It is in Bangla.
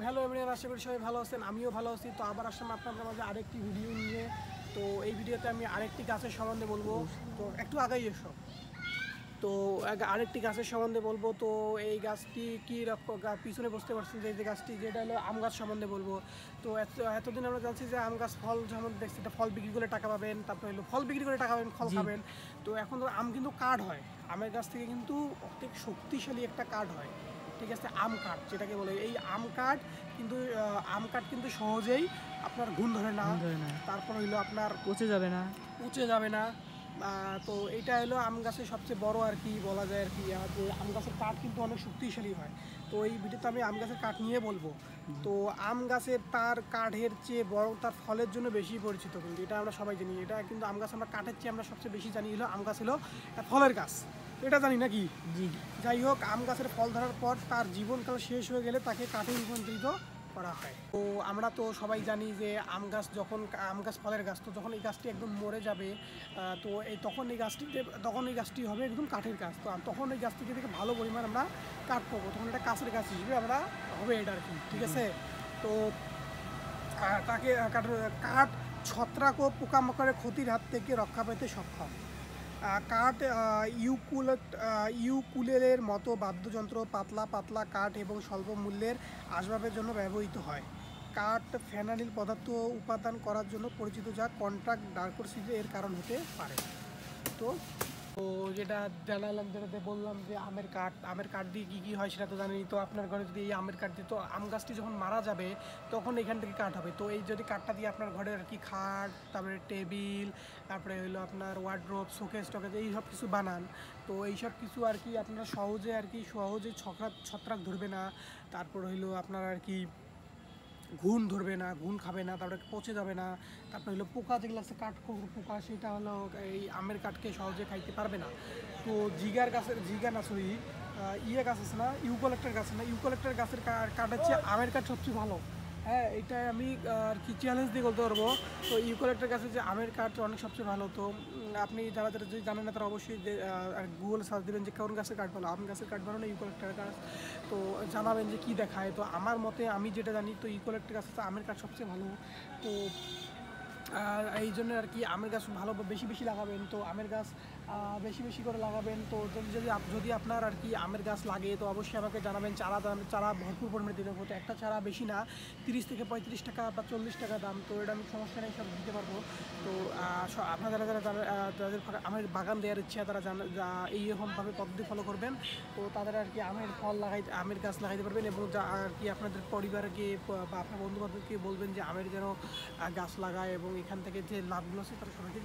হ্যালো এভরিওয়ান, আশা করি সবাই ভালো আছেন। আমিও ভালো আছি। তো আবার আসলাম আপনাদের মাঝে আরেকটি ভিডিও নিয়ে। তো এই ভিডিওতে আমি আরেকটি গাছের সম্বন্ধে বলবো। তো একটু আগেই এসো। তো আরেকটি গাছের সম্বন্ধে বলবো। তো এই গাছটি কী রকম, পিছনে বুঝতে পারছেন যে যে গাছটি, যেটা হলো আম গাছ সম্বন্ধে বলবো। তো এতদিন আমরা জানছি যে আম গাছ ফল সম্বন্ধে দেখছি, এটা ফল বিক্রি করে টাকা পাবেন, তারপরে হলো ফল বিক্রি করে টাকা পাবেন, ফল জি। খাবেন। তো এখন তো আম কিন্তু কাঠ হয়, আমের গাছ থেকে কিন্তু অনেক শক্তিশালী একটা কাঠ হয়। ঠিক আছে, আম কাঠ যেটাকে বলে, এই আম কাঠ কিন্তু আম কাঠ কিন্তু সহজেই আপনার ঘুণ ধরে না। ঘুম ধরে না, তারপর হইলো আপনার পচে যাবে না। পচে যাবে না। তো এটা হলো আম গাছের সবচেয়ে বড় আর কি বলা যায় আর কি, যে আম গাছের কাঠ কিন্তু অনেক শক্তিশালী হয়। তো এই ভিডিওতে আমি আম গাছের কাঠ নিয়ে বলবো। তো আম গাছের তার কাঠের চেয়ে বরং তার ফলের জন্য বেশি পরিচিত, কিন্তু এটা আমরা সবাই জানি। এটা কিন্তু আম গাছ আমরা কাঠের চেয়ে আমরা সবচেয়ে বেশি জানি হলো আম গাছ হলো ফলের গাছ। তো এটা জানি নাকি। জি। যাই হোক, আম গাছের ফল ধরার পর তার জীবনকাল শেষ হয়ে গেলে তাকে কাঠে রূপান্তরিত করা হয়। তো আমরা তো সবাই জানি যে আম গাছ যখন আম গাছ ফলের গাছ, তো যখন এই গাছটি একদম মরে যাবে, তো তখন এই গাছটি হবে একদম কাঠের গাছ। তো তখন এই গাছটিকে থেকে ভালো পরিমাণ আমরা কাঠ পাবো, তখন এটা কাছের গাছ হিসেবে আমরা হবে এটা আর কি। ঠিক আছে। তো তাকে কাঠ ছত্রাক ও পোকামাকড়ের ক্ষতির হাত থেকে রক্ষা পেতে সক্ষম। কাঠ ইউকুলেলের মতো বাদ্যযন্ত্র, পাতলা পাতলা কাঠ এবং স্বল্প মূল্যের আসবাবের জন্য ব্যবহৃত হয়। কাঠ ফেনাইল পদার্থ উপাদান করার জন্য পরিচিত, যা কন্ট্রাক্ট ডার্কোসিসে এর কারণ হতে পারে। তো তো যেটা জানালাম, যেটাতে বললাম যে আমের কাঠ দিয়ে কী কী হয় সেটা তো জানি। তো আপনার ঘরে যদি এই আমের কাঠ দিয়ে, তো আম গাছটি যখন মারা যাবে তখন এখান থেকে কাঠ হবে। তো এই যদি কাঠটা দিয়ে আপনার ঘরে আর কি খাট, তারপরে টেবিল, তারপরে হলো আপনার ওয়ার্ড্রোব, শোকেস টোকেস এই সব কিছু বানান। তো এই সব কিছু আর কি আপনারা সহজে ছত্রাক ধরবে না। তারপর হইলো আপনার আর কি ঘুণ ধরবে না, ঘুণ খাবে না, তারপরে পচে যাবে না। তারপরে হলো পোকা, যেগুলো আছে পোকা, সেটা হলো এই আমের কাঠকে সহজে খাইতে পারবে না। তো ইয়ে গাছ আছে না, ইউকোলেক্টার গাছের কাঠ হচ্ছে আমের কাঠ সবচেয়ে ভালো। হ্যাঁ, এটা আমি আর কি চ্যালেঞ্জ দিয়ে বলতে পারবো। তো ইউকোলেক্টার গাছের যে আমের কাঠ অনেক সবচেয়ে ভালো। তো আপনি যারা যারা যদি জানেন না, তারা অবশ্যই গুগলে সার্চ দেবেন যে কোন গাছের কাঠ ভালো। আম গাছের কাঠ ভালো না ইউকোলেক্টার গাছ। তো জানাবেন যে কী দেখায়। তো আমার মতে আমি যেটা জানি, তো ইউকোলেক্টার গাছ হচ্ছে আমের কাঠ সবচেয়ে ভালো। তো এই জন্য আর কি আমের গাছ ভালো বেশি বেশি লাগাবেন। তো আমের গাছ বেশি বেশি করে লাগাবেন। তো যদি আপনার আর কি আমের গাছ লাগে, তো অবশ্যই আমাকে জানাবেন। চারা ভরপুর পরিমাণে দিতে হবে। তো একটা চারা বেশি না, 30 থেকে 35 টাকা বা 40 টাকা দাম। তো এটা আমি সমস্যা নেই, সব দিতে পারবো। তো আপনারা যারা যারা যাদের আমের বাগান দেওয়ার ইচ্ছা, তারা এইরকমভাবে পদ্ধতি ফলো করবেন। তো তাদের আর কি আমের গাছ লাগাইতে পারবেন। এবং যা আর কি আপনাদের পরিবারকে বা আপনার বন্ধুবান্ধবকে বলবেন যে আমের যেন গাছ লাগায়, এবং এখান থেকে যে লাভগুলো আছে তারা সবাইকে